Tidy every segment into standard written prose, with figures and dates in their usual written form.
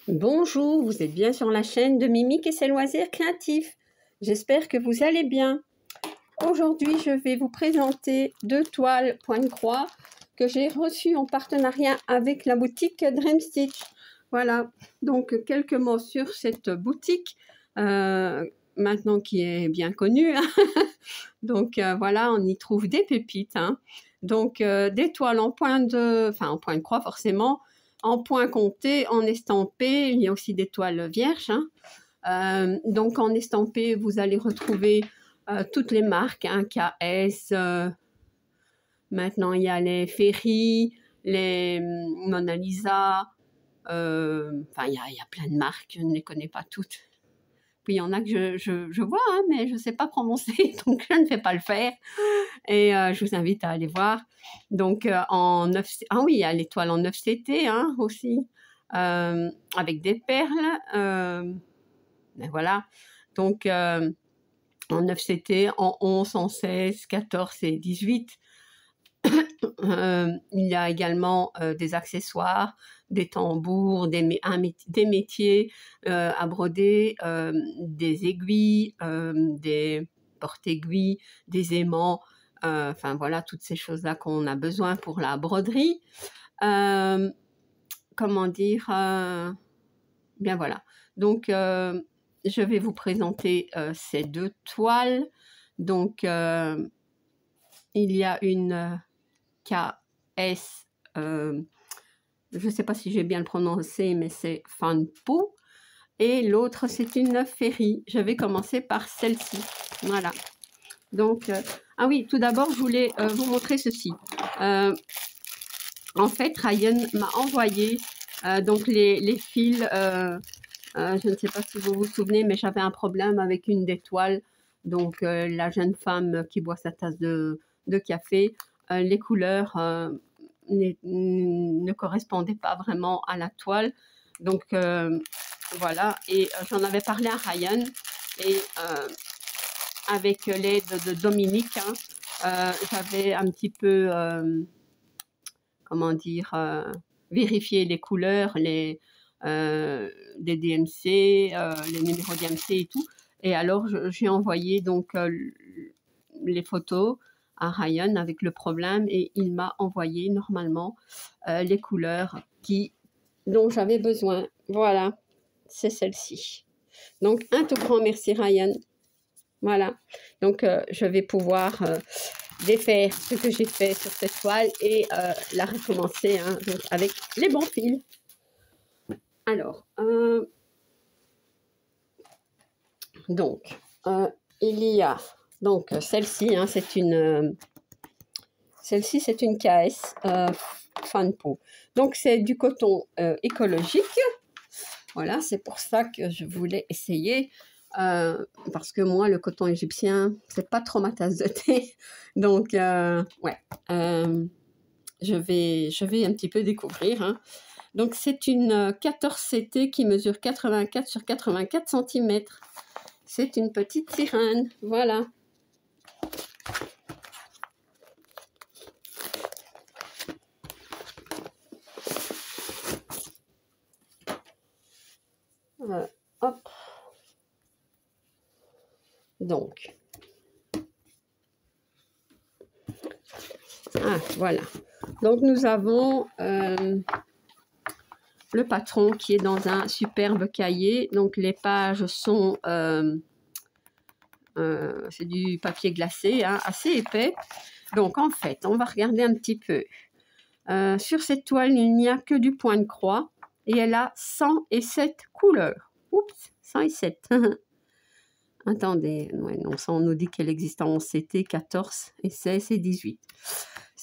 Bonjour, vous êtes bien sur la chaîne de Mimique et ses loisirs créatifs. J'espère que vous allez bien. Aujourd'hui, je vais vous présenter deux toiles point-croix que j'ai reçues en partenariat avec la boutique Dream Stitch. Voilà, donc quelques mots sur cette boutique, maintenant qui est bien connue. Donc voilà, on y trouve des pépites. Donc des toiles en point en point de croix forcément, en point compté, en estampé. Il y a aussi des toiles vierges. Donc en estampé, vous allez retrouver toutes les marques, KS. Maintenant, il y a les Ferry, les Mona Lisa. Il y a plein de marques, je ne les connais pas toutes. Puis il y en a que je vois, mais je ne sais pas prononcer, donc je ne vais pas le faire. Et je vous invite à aller voir. Donc en 9... Ah oui, il y a l'étoile en 9CT aussi, avec des perles. Ben voilà. Donc en 9CT, en 11, en 16, 14 et 18. Il y a également des accessoires, des tambours, des métiers à broder, des aiguilles, des porte-aiguilles, des aimants, enfin voilà, toutes ces choses-là qu'on a besoin pour la broderie. Comment dire, bien voilà. Donc, je vais vous présenter ces deux toiles. Donc, il y a une KS, je ne sais pas si j'ai bien le prononcé, mais c'est Fanpo. Et l'autre, c'est une Ferry. Je vais commencer par celle-ci. Voilà. Donc, ah oui, tout d'abord, je voulais vous montrer ceci. En fait, Ryan m'a envoyé donc les fils. Je ne sais pas si vous vous souvenez, mais j'avais un problème avec une des toiles. Donc, la jeune femme qui boit sa tasse de café, les couleurs ne correspondaient pas vraiment à la toile. Donc, voilà. Et j'en avais parlé à Ryan. Et avec l'aide de Dominique, j'avais un petit peu, comment dire, vérifié les couleurs, des DMC, les numéros DMC et tout. Et alors, j'ai envoyé donc les photos à Ryan avec le problème et il m'a envoyé normalement les couleurs dont j'avais besoin. Voilà, c'est celle-ci. Donc, un tout grand merci Ryan. Voilà, donc je vais pouvoir défaire ce que j'ai fait sur cette toile et la recommencer donc avec les bons fils. Alors, donc, il y a donc celle-ci, celle-ci c'est une KS Fanpo. Donc c'est du coton écologique. Voilà, c'est pour ça que je voulais essayer. Parce que moi, le coton égyptien, c'est pas trop ma tasse de thé. Donc, ouais, je vais un petit peu découvrir. Donc, c'est une 14CT qui mesure 84 sur 84 cm. C'est une petite sirène, voilà. Hop. Donc, voilà. Donc, nous avons le patron qui est dans un superbe cahier. Donc, les pages sont, c'est du papier glacé, assez épais. Donc, en fait, on va regarder un petit peu. Sur cette toile, il n'y a que du point de croix et elle a 107 couleurs. Oups, 107. Attendez, ouais, non, ça on nous dit qu'elle existe en CT, 14 et 16 et 18.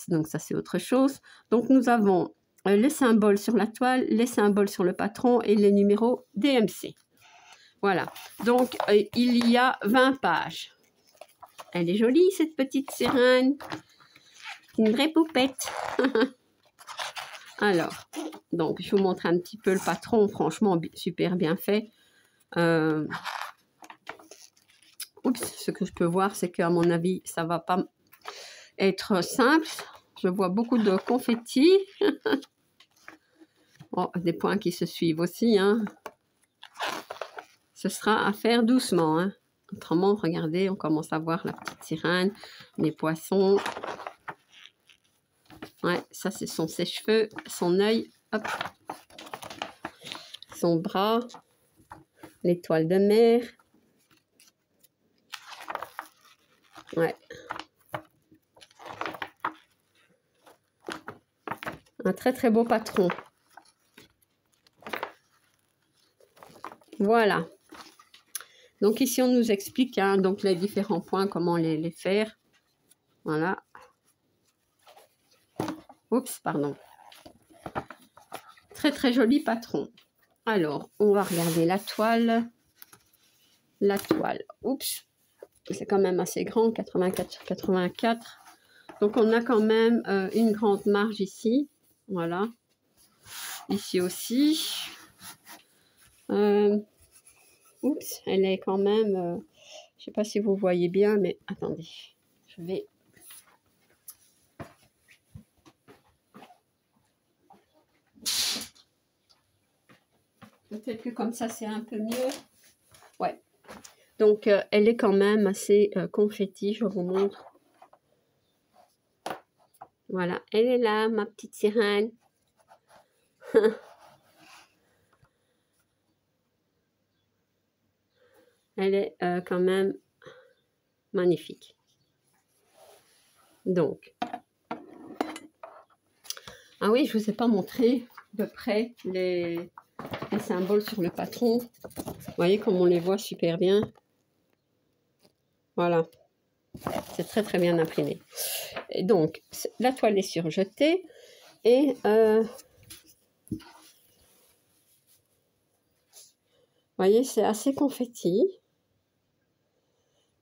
Donc ça c'est autre chose. Donc nous avons les symboles sur la toile, les symboles sur le patron et les numéros DMC. Voilà, donc il y a 20 pages. Elle est jolie cette petite sirène. Une vraie poupette. Alors, donc je vous montre un petit peu le patron, franchement super bien fait. Oups, ce que je peux voir, c'est qu'à mon avis, ça va pas être simple. Je vois beaucoup de confettis. Oh, des points qui se suivent aussi, hein. Ce sera à faire doucement, hein. Autrement, regardez, on commence à voir la petite sirène, les poissons. Ouais, ça, ce sont ses cheveux, son œil, hop. Son bras, l'étoile de mer. Ouais. Un très très beau patron. Voilà. Donc ici, on nous explique hein, donc les différents points, comment les faire. Voilà. Oups, pardon. Très très joli patron. Alors, on va regarder la toile. La toile. Oups. C'est quand même assez grand, 84 sur 84. Donc, on a quand même une grande marge ici. Voilà. Ici aussi. Oups, elle est quand même... je ne sais pas si vous voyez bien, mais attendez. Je vais... Peut-être que comme ça, c'est un peu mieux. Ouais. Donc, elle est quand même assez confetti. Je vous montre. Voilà. Elle est là, ma petite sirène. Elle est quand même magnifique. Donc. Ah oui, je ne vous ai pas montré de près les symboles sur le patron. Vous voyez comme on les voit super bien. Voilà. C'est très très bien imprimé. Et donc, la toile est surjetée. Et vous voyez, c'est assez confetti.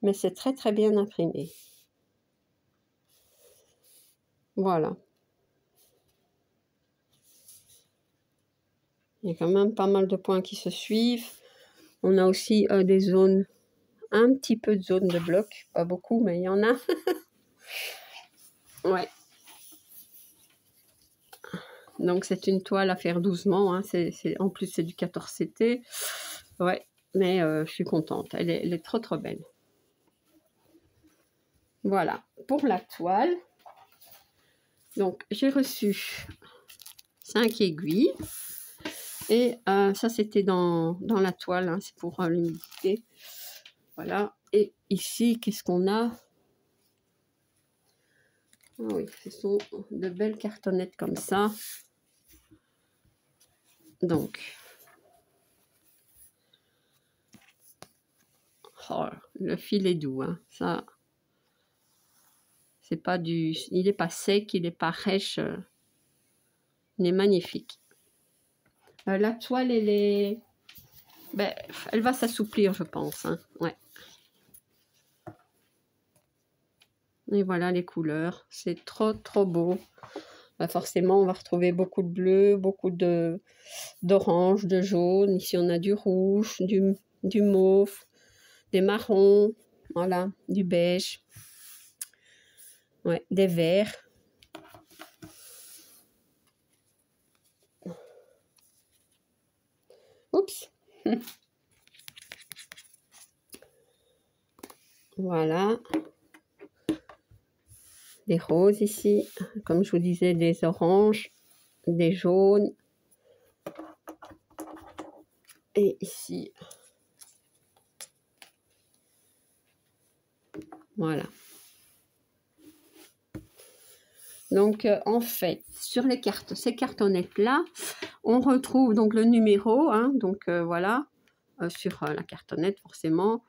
Mais c'est très très bien imprimé. Voilà. Il y a quand même pas mal de points qui se suivent. On a aussi des zones, un petit peu de zones de blocs. Pas beaucoup, mais il y en a. Ouais. Donc, c'est une toile à faire doucement. Hein. En plus, c'est du 14 CT. Ouais, mais je suis contente. Elle est trop, trop belle. Voilà, pour la toile. Donc, j'ai reçu 5 aiguilles. Et ça, c'était dans la toile. Hein. C'est pour l'humidité. Voilà. Et ici, qu'est-ce qu'on a? Ah oui, ce sont de belles cartonnettes comme ça. Donc, oh, le fil est doux. Hein. Ça, c'est pas du... Il n'est pas sec, il n'est pas rêche. Il est magnifique. La toile, elle est... Ben, elle va s'assouplir, je pense. Hein. Ouais. Et voilà les couleurs. C'est trop, trop beau. Ben, forcément, on va retrouver beaucoup de bleu, beaucoup d'orange, de jaune. Ici, on a du rouge, du mauve, des marrons. Voilà, du beige. Ouais, des verts. Oups. Voilà. Des roses ici. Comme je vous disais, des oranges, des jaunes. Et ici. Voilà. Donc, en fait, sur les cartes, ces cartonnettes-là, on retrouve donc le numéro, hein, donc voilà, sur la cartonnette forcément,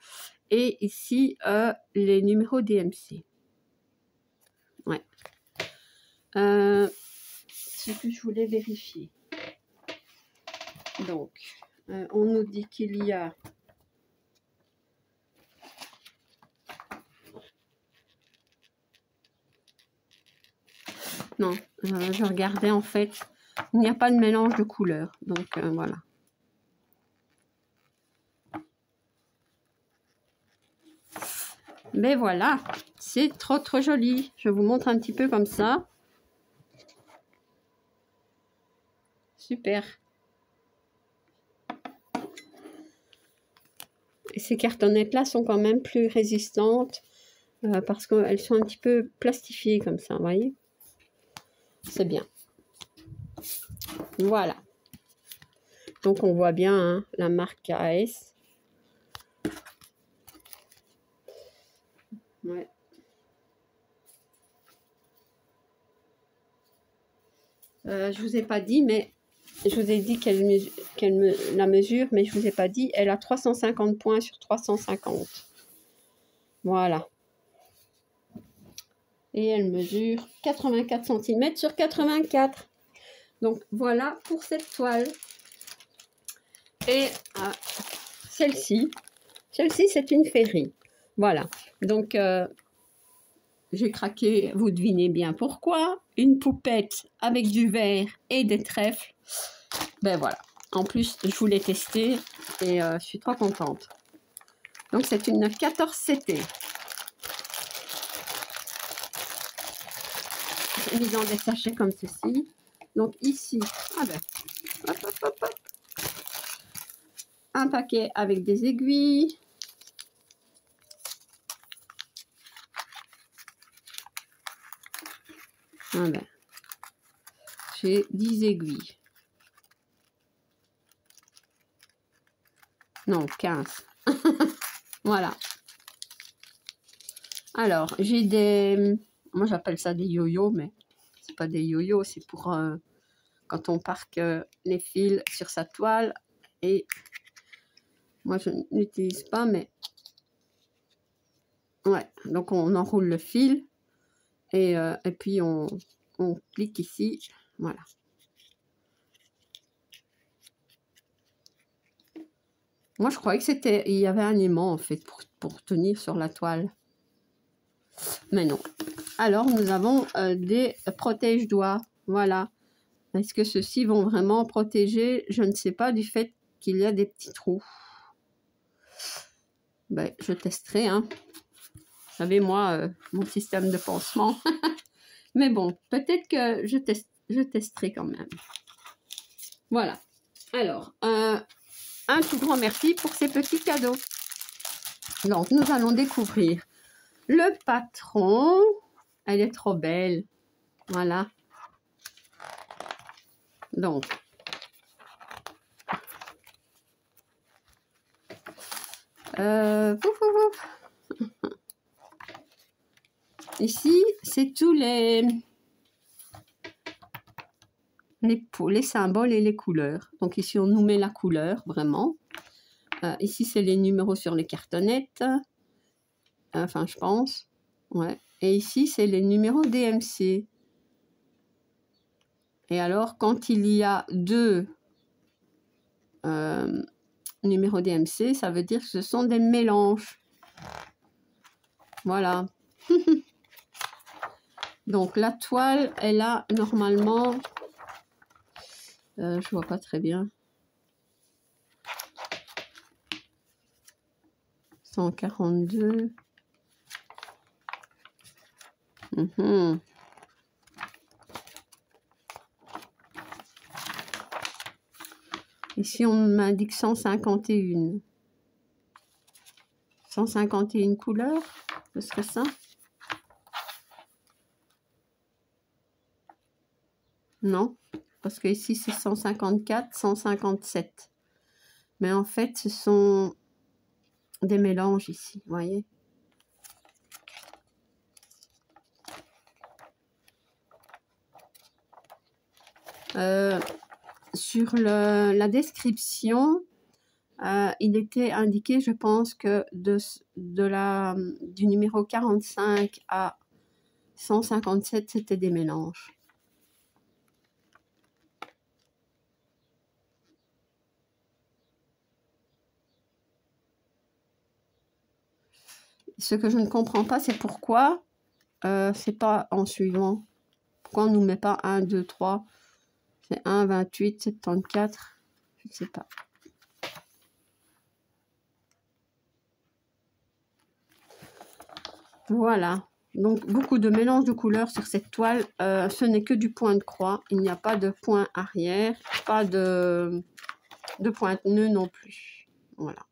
et ici les numéros DMC. Ouais. Ce que je voulais vérifier. Donc, on nous dit qu'il y a non, je regardais en fait, il n'y a pas de mélange de couleurs, donc voilà. Mais voilà, c'est trop trop joli. Je vous montre un petit peu comme ça. super. Et ces cartonnettes-là sont quand même plus résistantes parce qu'elles sont un petit peu plastifiées comme ça, vous voyez. C'est bien. Voilà. Donc, on voit bien hein, la marque KS. Ouais. Je vous ai pas dit, mais je vous ai dit la mesure, mais je vous ai pas dit. Elle a 350 points sur 350. Voilà. Et elle mesure 84 cm sur 84. Donc, voilà pour cette toile. Et celle-ci, c'est une féerie. Voilà. Donc, j'ai craqué, vous devinez bien pourquoi. Une poupette avec du verre et des trèfles. Ben voilà. En plus, je voulais tester et je suis trop contente. Donc, c'est une 14 CT. J'ai mis dans des sachets comme ceci. Donc, ici, ah ben, hop, hop, hop, hop. Un paquet avec des aiguilles. Ah ben, j'ai 10 aiguilles. Non, 15. Voilà. Alors, j'ai des... Moi, j'appelle ça des yo-yo, mais c'est pas des yo-yo, c'est pour quand on parque les fils sur sa toile. Et moi, je n'utilise pas, mais... Ouais, donc on enroule le fil. Et puis, on clique ici. Voilà. Moi, je croyais que c'était... Il y avait un aimant, en fait, pour tenir sur la toile. Mais non. Alors, nous avons des protège-doigts. Voilà. Est-ce que ceux-ci vont vraiment protéger? Je ne sais pas, du fait qu'il y a des petits trous. Ben, je testerai. Hein. Vous savez, moi, mon système de pansement. Mais bon, peut-être que je testerai quand même. Voilà. Alors, un tout grand merci pour ces petits cadeaux. Donc, nous allons découvrir le patron. Elle est trop belle. Voilà. Donc, ici, c'est tous les symboles et les couleurs. Donc ici, on nous met la couleur, vraiment. Ici, c'est les numéros sur les cartonnettes. Enfin, je pense. Ouais. Et ici, c'est les numéros DMC. Et alors, quand il y a deux numéros DMC, ça veut dire que ce sont des mélanges. Voilà. Donc, la toile, elle a normalement... je vois pas très bien. 142. Ici, on m'indique 151. 151 couleurs, ce serait ça? Non, parce que ici, c'est 154, 157. Mais en fait, ce sont des mélanges ici, vous voyez? Sur la description, il était indiqué, je pense, que du numéro 45 à 157, c'était des mélanges. Ce que je ne comprends pas, c'est pourquoi c'est pas en suivant. Pourquoi on ne nous met pas 1, 2, 3? C'est 1, 28, 74. Je ne sais pas. Voilà. Donc, beaucoup de mélange de couleurs sur cette toile. Ce n'est que du point de croix. Il n'y a pas de point arrière, pas de pointe nœud non plus. Voilà.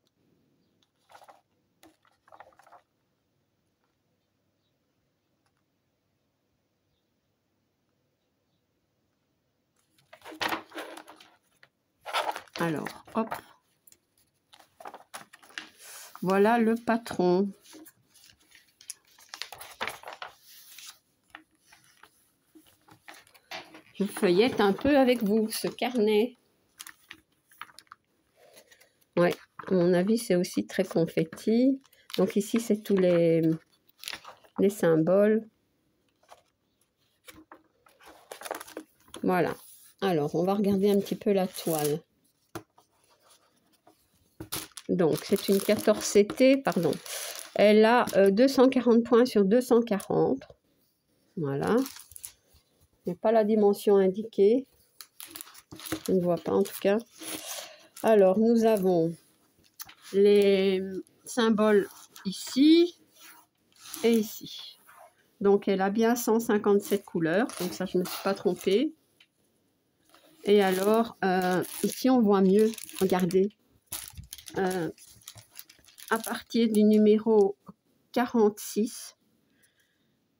Alors, hop. Voilà le patron. Je feuillette un peu avec vous ce carnet. Ouais, à mon avis, c'est aussi très confetti. Donc ici, c'est tous les symboles. Voilà. Alors, on va regarder un petit peu la toile. Donc, c'est une 14CT, pardon. Elle a 240 points sur 240. Voilà. Il n'y a pas la dimension indiquée. Je ne vois pas en tout cas. Alors, nous avons les symboles ici et ici. Donc, elle a bien 157 couleurs. Donc, ça, je ne me suis pas trompée. Et alors, ici, on voit mieux. Regardez. À partir du numéro 46,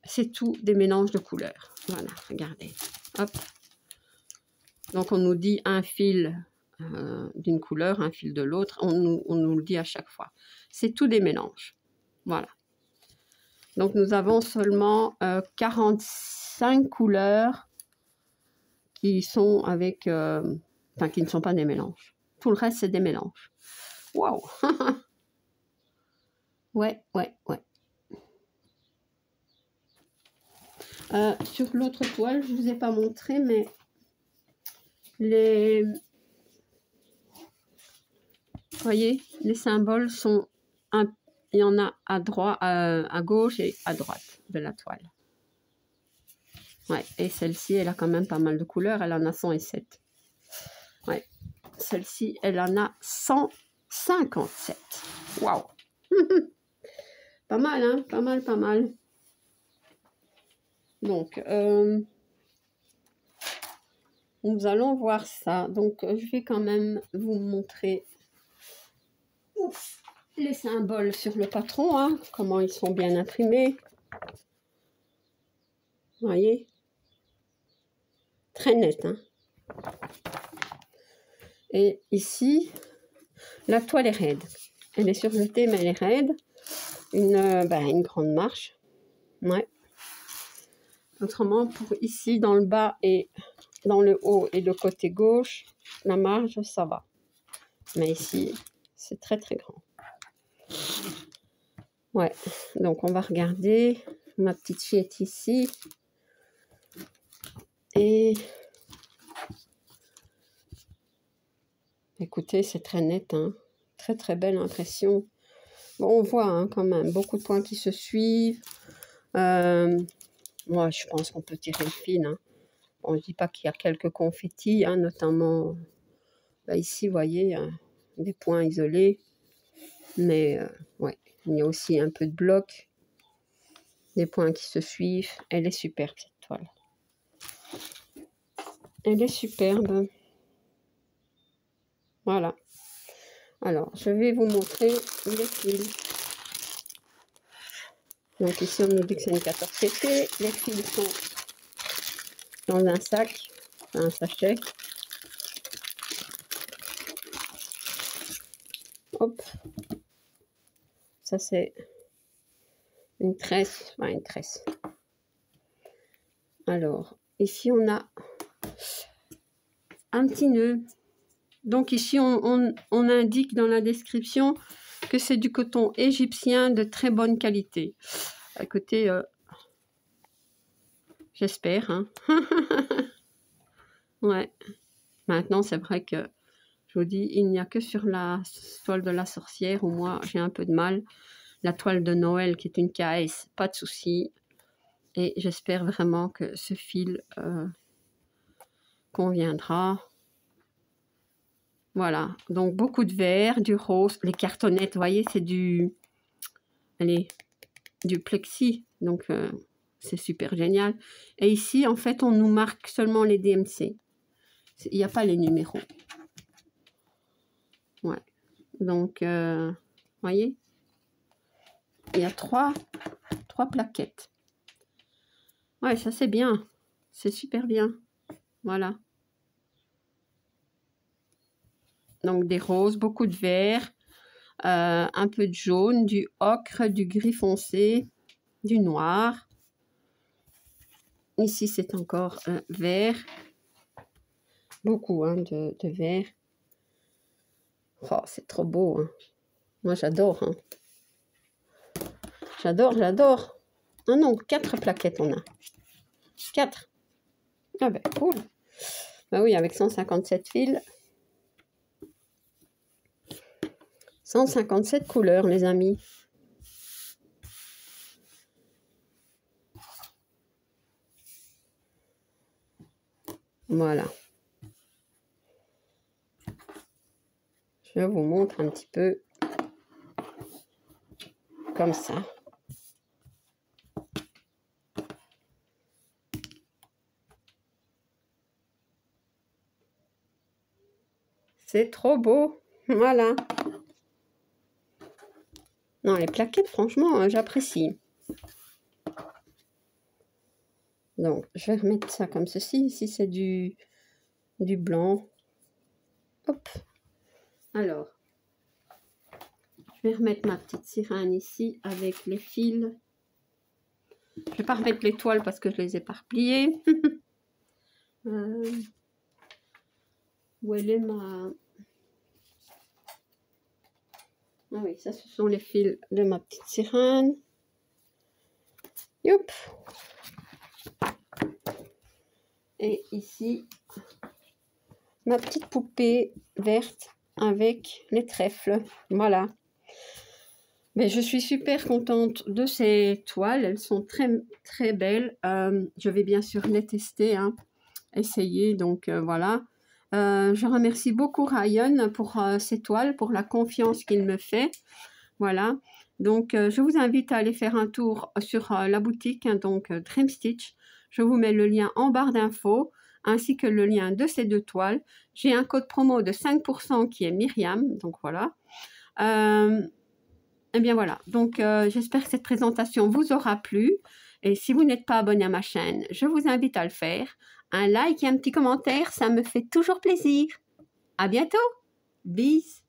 c'est tout des mélanges de couleurs. Voilà, regardez. Hop. Donc, on nous dit un fil d'une couleur, un fil de l'autre. On nous le dit à chaque fois. C'est tout des mélanges. Voilà. Donc, nous avons seulement 45 couleurs qui sont avec... enfin, qui ne sont pas des mélanges. Tout le reste, c'est des mélanges. Waouh. Ouais. Sur l'autre toile, je ne vous ai pas montré, mais les... Vous voyez, les symboles sont... Il y en a à droite, à gauche et à droite de la toile. Ouais, et celle-ci, elle a quand même pas mal de couleurs. Elle en a 107. Ouais, celle-ci, elle en a 157. Waouh. Pas mal, hein? Pas mal. Donc, nous allons voir ça. Donc, je vais quand même vous montrer les symboles sur le patron, hein, comment ils sont bien imprimés. Vous voyez? Très net, hein? Et ici, la toile est raide. Elle est surjetée, mais elle est raide. Une grande marche. Ouais. Autrement, pour ici, dans le bas et dans le haut et le côté gauche, la marge, ça va. Mais ici, c'est très grand. Ouais, donc on va regarder. Ma petite fille est ici. Et écoutez, c'est très net, hein. Très belle impression. Bon, on voit hein, quand même beaucoup de points qui se suivent. Moi, je pense qu'on peut tirer le fil. Hein. Bon, je dis pas qu'il y a quelques confettis, hein, notamment ici, vous voyez, des points isolés. Mais ouais, il y a aussi un peu de blocs, des points qui se suivent. Elle est superbe cette toile. Elle est superbe. Voilà. Alors, je vais vous montrer les fils. Donc ici, on nous dit que c'est une 14CT. Les fils sont dans un sac, un sachet. Hop. Ça, c'est une tresse. Enfin, une tresse. Alors, ici, on a un petit nœud. Donc ici, on indique dans la description que c'est du coton égyptien de très bonne qualité. Écoutez, j'espère. Hein. Ouais. Maintenant, c'est vrai que, je vous dis, il n'y a que sur la toile de la sorcière où moi, j'ai un peu de mal. La toile de Noël, qui est une KS, pas de souci. Et j'espère vraiment que ce fil conviendra. Voilà, donc beaucoup de vert, du rose, les cartonnettes, vous voyez, c'est du plexi. Donc, c'est super génial. Et ici, en fait, on nous marque seulement les DMC. Il n'y a pas les numéros. Ouais. Donc, voyez, il y a trois plaquettes. Ouais, ça c'est bien. C'est super bien. Voilà. Donc, des roses, beaucoup de vert, un peu de jaune, du ocre, du gris foncé, du noir. Ici, c'est encore vert. Beaucoup hein, de vert. Oh, c'est trop beau. Hein. Moi, j'adore. Hein. J'adore, j'adore. Ah non, 4 plaquettes on a. 4. Ah ben, cool. Ben oui, avec 157 fils. 157 couleurs, les amis. Voilà. Je vous montre un petit peu comme ça. C'est trop beau. Voilà. Non, les plaquettes, franchement, j'apprécie. Donc, je vais remettre ça comme ceci. Ici, c'est du blanc. Hop. Alors, je vais remettre ma petite sirène ici avec les fils. Je vais pas remettre les toiles parce que je les ai pas repliées. Où elle est ma... Ah oui, ça ce sont les fils de ma petite sirène. Youp. Et ici, ma petite poupée verte avec les trèfles. Voilà. Mais je suis super contente de ces toiles. Elles sont très, très belles. Je vais bien sûr les tester, hein, essayer. Donc, voilà. Je remercie beaucoup Ryan pour ces toiles, pour la confiance qu'il me fait. Voilà. Donc, je vous invite à aller faire un tour sur la boutique, hein, donc Dream Stitch. Je vous mets le lien en barre d'infos, ainsi que le lien de ces 2 toiles. J'ai un code promo de 5% qui est Myriam. Donc, voilà. Et bien voilà, donc j'espère que cette présentation vous aura plu. Et si vous n'êtes pas abonné à ma chaîne, je vous invite à le faire. Un like et un petit commentaire, ça me fait toujours plaisir. À bientôt. Bis.